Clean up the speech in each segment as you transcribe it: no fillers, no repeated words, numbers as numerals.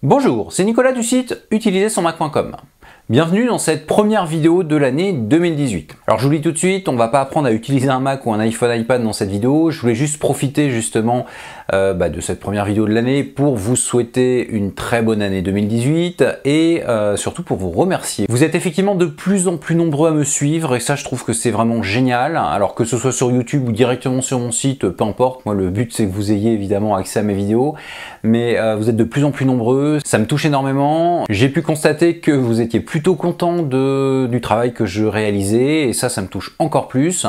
Bonjour, c'est Nicolas du site utilisersonmac.com. Bienvenue dans cette première vidéo de l'année 2018. Alors je vous le dis tout de suite, on va pas apprendre à utiliser un Mac ou un iPhone, iPad dans cette vidéo. Je voulais juste profiter justement de cette première vidéo de l'année pour vous souhaiter une très bonne année 2018 et surtout pour vous remercier. Vous êtes effectivement de plus en plus nombreux à me suivre et ça je trouve que c'est vraiment génial. Alors que ce soit sur YouTube ou directement sur mon site, peu importe. Moi le but c'est que vous ayez évidemment accès à mes vidéos. Mais vous êtes de plus en plus nombreux, ça me touche énormément. J'ai pu constater que vous étiez plutôt content du travail que je réalisais et ça me touche encore plus.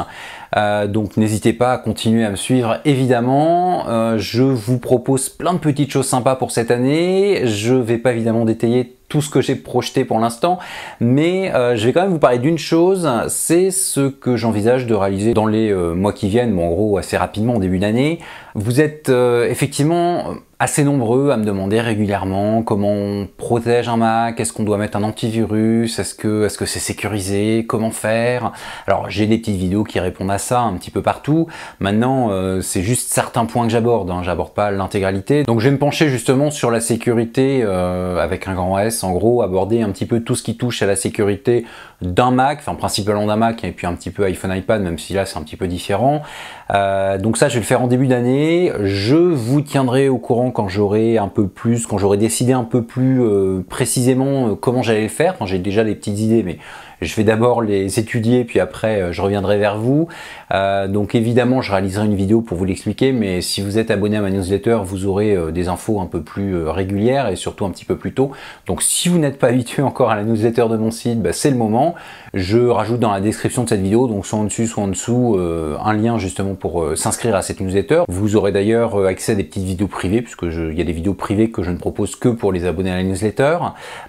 Donc n'hésitez pas à continuer à me suivre évidemment. Je vous propose plein de petites choses sympas pour cette année. Je vais pas évidemment détailler tout ce que j'ai projeté pour l'instant, mais je vais quand même vous parler d'une chose, c'est ce que j'envisage de réaliser dans les mois qui viennent, bon, en gros assez rapidement au début d'année. Vous êtes effectivement assez nombreux à me demander régulièrement comment on protège un Mac, est-ce qu'on doit mettre un antivirus, est-ce que c'est sécurisé, comment faire. Alors j'ai des petites vidéos qui répondent à ça un petit peu partout. Maintenant c'est juste certains points que j'aborde, hein. J'aborde pas l'intégralité. Donc je vais me pencher justement sur la sécurité avec un grand S, en gros aborder un petit peu tout ce qui touche à la sécurité d'un Mac, enfin principalement d'un Mac et puis un petit peu iPhone, iPad, même si là c'est un petit peu différent. Donc ça je vais le faire en début d'année. Je vous tiendrai au courant quand j'aurai un peu plus, quand j'aurai décidé un peu plus précisément comment j'allais le faire. Quand j'ai déjà des petites idées, mais je vais d'abord les étudier puis après je reviendrai vers vous. Donc évidemment je réaliserai une vidéo pour vous l'expliquer, mais si vous êtes abonné à ma newsletter, vous aurez des infos un peu plus régulières et surtout un petit peu plus tôt. Donc si vous n'êtes pas habitué encore à la newsletter de mon site, bah, c'est le moment. Je rajoute dans la description de cette vidéo, donc soit en dessus soit en dessous, un lien justement pour s'inscrire à cette newsletter. Vous aurez d'ailleurs accès à des petites vidéos privées, puisque il y a des vidéos privées que je ne propose que pour les abonnés à la newsletter.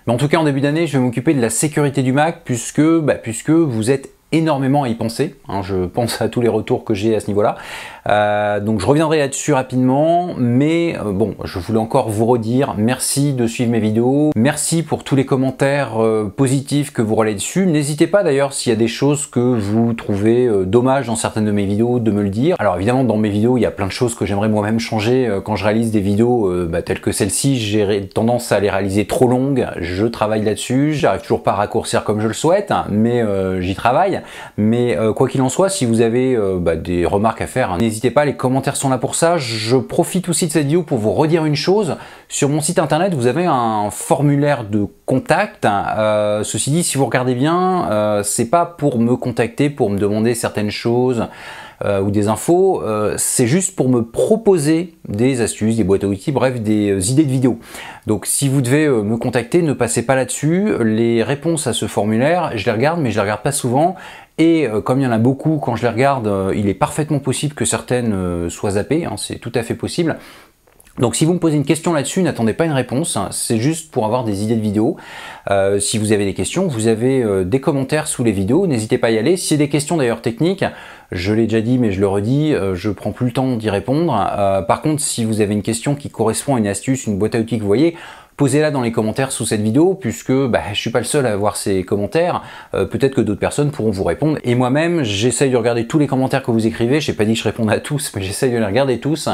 Mais en tout cas en début d'année, je vais m'occuper de la sécurité du Mac, puisque vous êtes énormément à y penser, hein, je pense à tous les retours que j'ai à ce niveau-là. Donc je reviendrai là-dessus rapidement, mais bon, je voulais encore vous redire merci de suivre mes vidéos, merci pour tous les commentaires positifs que vous relayez dessus. N'hésitez pas d'ailleurs s'il y a des choses que vous trouvez dommages dans certaines de mes vidéos de me le dire. Alors évidemment dans mes vidéos il y a plein de choses que j'aimerais moi-même changer quand je réalise des vidéos telles que celle-ci. J'ai tendance à les réaliser trop longues, je travaille là-dessus, j'arrive toujours pas à raccourcir comme je le souhaite, mais j'y travaille. Mais quoi qu'il en soit, si vous avez des remarques à faire, n'hésitez pas, les commentaires sont là pour ça. Je profite aussi de cette vidéo pour vous redire une chose. Sur mon site internet, vous avez un formulaire de contact. Ceci dit, si vous regardez bien, c'est pas pour me contacter, pour me demander certaines choses ou des infos, c'est juste pour me proposer des astuces, des boîtes à outils, bref, des idées de vidéos. Donc si vous devez me contacter, ne passez pas là-dessus. Les réponses à ce formulaire, je les regarde, mais je les regarde pas souvent. Et comme il y en a beaucoup, quand je les regarde, il est parfaitement possible que certaines soient zappées, hein, c'est tout à fait possible. Donc si vous me posez une question là-dessus, n'attendez pas une réponse, c'est juste pour avoir des idées de vidéos. Si vous avez des questions, vous avez des commentaires sous les vidéos, n'hésitez pas à y aller. Si y a des questions d'ailleurs techniques, je l'ai déjà dit mais je le redis, je prends plus le temps d'y répondre. Par contre, si vous avez une question qui correspond à une astuce, une boîte à outils que vous voyez, posez-la dans les commentaires sous cette vidéo, puisque je suis pas le seul à avoir ces commentaires, peut-être que d'autres personnes pourront vous répondre, et moi-même j'essaye de regarder tous les commentaires que vous écrivez. J'ai pas dit que je réponde à tous, mais j'essaye de les regarder tous,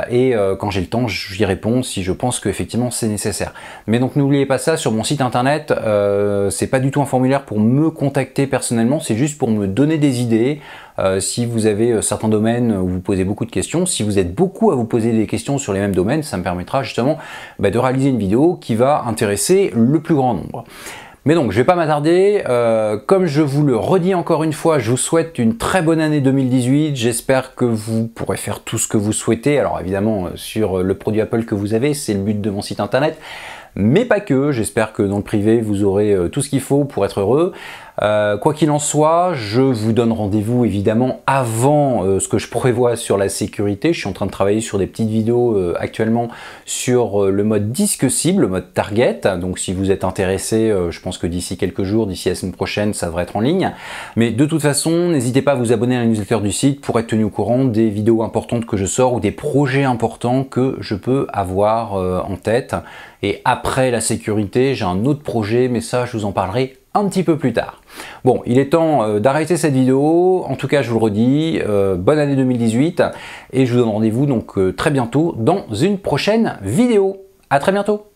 et quand j'ai le temps j'y réponds si je pense qu'effectivement c'est nécessaire. Mais donc n'oubliez pas ça, sur mon site internet, c'est pas du tout un formulaire pour me contacter personnellement, c'est juste pour me donner des idées. Si vous avez certains domaines où vous posez beaucoup de questions, si vous êtes beaucoup à vous poser des questions sur les mêmes domaines, ça me permettra justement de réaliser une vidéo qui va intéresser le plus grand nombre. Mais donc je vais pas m'attarder, comme je vous le redis encore une fois, je vous souhaite une très bonne année 2018, j'espère que vous pourrez faire tout ce que vous souhaitez, alors évidemment sur le produit Apple que vous avez, c'est le but de mon site internet, mais pas que, j'espère que dans le privé vous aurez tout ce qu'il faut pour être heureux. Quoi qu'il en soit, je vous donne rendez-vous évidemment avant ce que je prévois sur la sécurité. Je suis en train de travailler sur des petites vidéos actuellement sur le mode disque cible, le mode target. Donc si vous êtes intéressé, je pense que d'ici quelques jours, d'ici la semaine prochaine, ça devrait être en ligne. Mais de toute façon, n'hésitez pas à vous abonner à la newsletter du site pour être tenu au courant des vidéos importantes que je sors ou des projets importants que je peux avoir en tête. Et après la sécurité, j'ai un autre projet, mais ça, je vous en parlerai un petit peu plus tard. Bon, il est temps d'arrêter cette vidéo. En tout cas, je vous le redis, bonne année 2018 et je vous donne rendez-vous donc très bientôt dans une prochaine vidéo. À très bientôt.